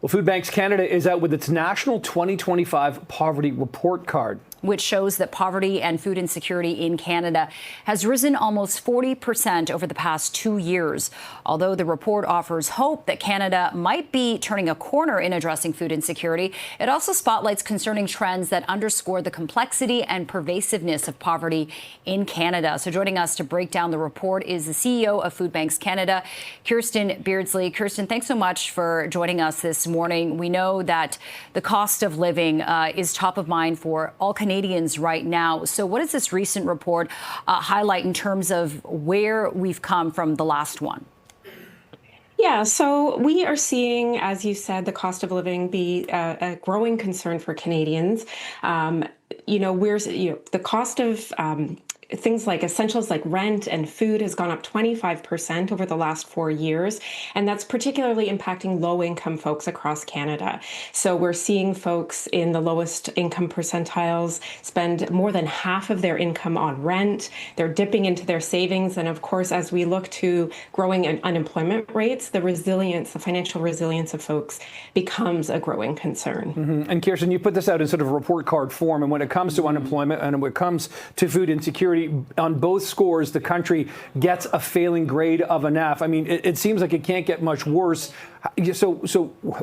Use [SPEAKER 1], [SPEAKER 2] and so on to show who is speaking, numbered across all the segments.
[SPEAKER 1] Well, Food Banks Canada is out with its National 2025 Poverty Report Card,
[SPEAKER 2] which shows that poverty and food insecurity in Canada has risen almost 40% over the past 2 years. Although the report offers hope that Canada might be turning a corner in addressing food insecurity, it also spotlights concerning trends that underscore the complexity and pervasiveness of poverty in Canada. So joining us to break down the report is the CEO of Food Banks Canada, Kirstin Beardsley. Kirstin, thanks so much for joining us this morning. We know that the cost of living is top of mind for all Canadians right now. So what does this recent report highlight in terms of where we've come from the last one?
[SPEAKER 3] Yeah, so we are seeing, as you said, the cost of living be a growing concern for Canadians. The cost of things like essentials like rent and food has gone up 25% over the last 4 years, and that's particularly impacting low-income folks across Canada. So we're seeing folks in the lowest income percentiles spend more than half of their income on rent. They're dipping into their savings, and of course, as we look to growing unemployment rates, the financial resilience of folks becomes a growing concern.
[SPEAKER 1] Mm-hmm. And Kirstin, you put this out in sort of a report card form, and when it comes to unemployment and when it comes to food insecurity, on both scores, the country gets a failing grade of an F. I mean, it seems like it can't get much worse. So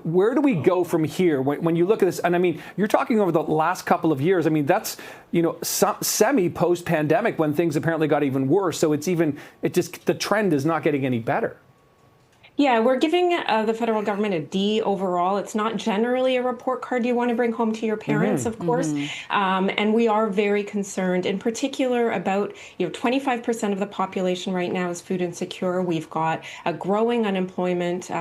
[SPEAKER 1] where do we go from here when you look at this? And I mean, you're talking over the last couple of years. I mean, that's, semi post-pandemic when things apparently got even worse. So the trend is not getting any better.
[SPEAKER 3] Yeah, we're giving the federal government a D overall. It's not generally a report card you want to bring home to your parents, of course. And we are very concerned, in particular, about 25% of the population right now is food insecure. We've got a growing unemployment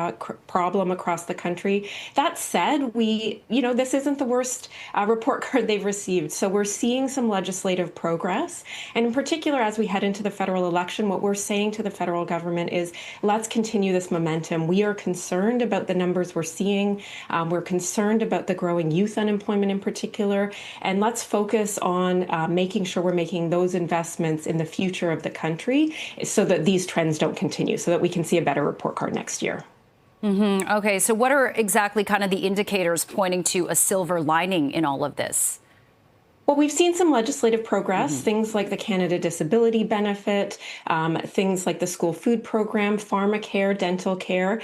[SPEAKER 3] problem across the country. That said, this isn't the worst report card they've received. So we're seeing some legislative progress. And in particular, as we head into the federal election, what we're saying to the federal government is, let's continue this momentum. We are concerned about the numbers we're seeing. We're concerned about the growing youth unemployment in particular. And let's focus on making sure we're making those investments in the future of the country so that these trends don't continue, so that we can see a better report card next year.
[SPEAKER 2] Mm-hmm. Okay, so what are exactly kind of the indicators pointing to a silver lining in all of this?
[SPEAKER 3] Well, we've seen some legislative progress, things like the Canada Disability Benefit, things like the school food program, pharmacare, dental care.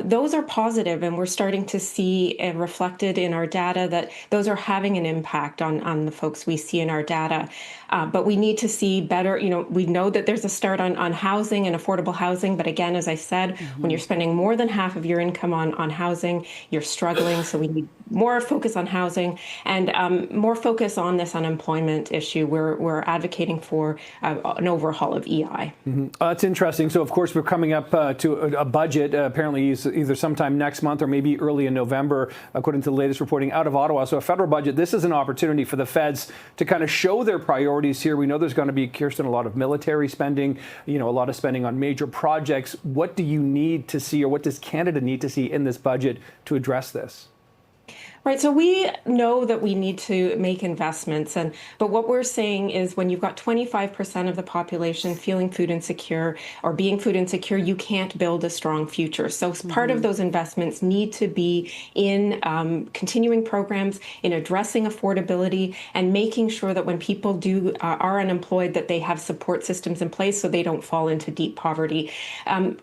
[SPEAKER 3] Those are positive, and we're starting to see reflected in our data that those are having an impact on the folks we see in our data. But we need to see better. We know that there's a start on housing and affordable housing. But again, as I said, when you're spending more than half of your income on housing, you're struggling. So we need more focus on housing and more focus on this unemployment issue. We're advocating for an overhaul of EI.
[SPEAKER 1] That's interesting. So, of course, we're coming up to a budget, apparently either sometime next month or maybe early in November, according to the latest reporting out of Ottawa. So a federal budget, this is an opportunity for the feds to kind of show their priorities here. We know there's going to be, Kirstin, a lot of military spending, a lot of spending on major projects. What do you need to see, or what does Canada need to see in this budget to address this?
[SPEAKER 3] Right. So we know that we need to make investments. But what we're saying is when you've got 25% of the population feeling food insecure or being food insecure, you can't build a strong future. So part of those investments need to be in continuing programs, in addressing affordability, and making sure that when people are unemployed, that they have support systems in place so they don't fall into deep poverty.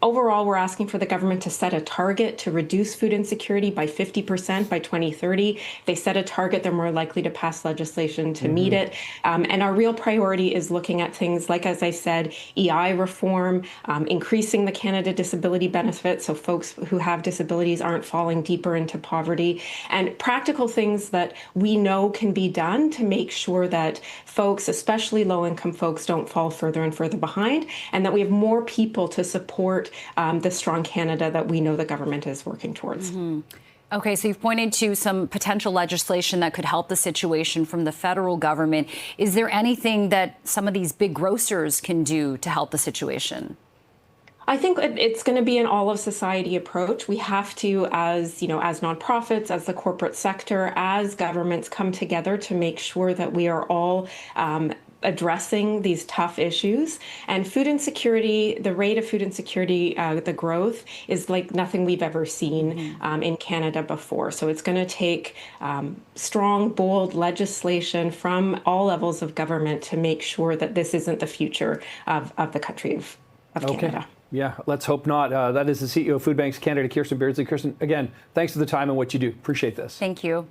[SPEAKER 3] Overall, we're asking for the government to set a target to reduce food insecurity by 50% by 2030. If they set a target, they're more likely to pass legislation to meet it. And our real priority is looking at things like, as I said, EI reform, increasing the Canada Disability Benefit so folks who have disabilities aren't falling deeper into poverty, and practical things that we know can be done to make sure that folks, especially low-income folks, don't fall further and further behind, and that we have more people to support the strong Canada that we know the government is working towards.
[SPEAKER 2] Okay, so you've pointed to some potential legislation that could help the situation from the federal government. Is there anything that some of these big grocers can do to help the situation?
[SPEAKER 3] I think it's going to be an all-of-society approach. We have to, as nonprofits, as the corporate sector, as governments come together to make sure that we are all addressing these tough issues. And food insecurity, the rate of food insecurity, the growth is like nothing we've ever seen in Canada before. So it's going to take strong, bold legislation from all levels of government to make sure that this isn't the future of the country of Canada.
[SPEAKER 1] Yeah, let's hope not. That is the CEO of Food Banks Canada, Kirstin Beardsley. Kirstin, again, thanks for the time and what you do. Appreciate this.
[SPEAKER 2] Thank you.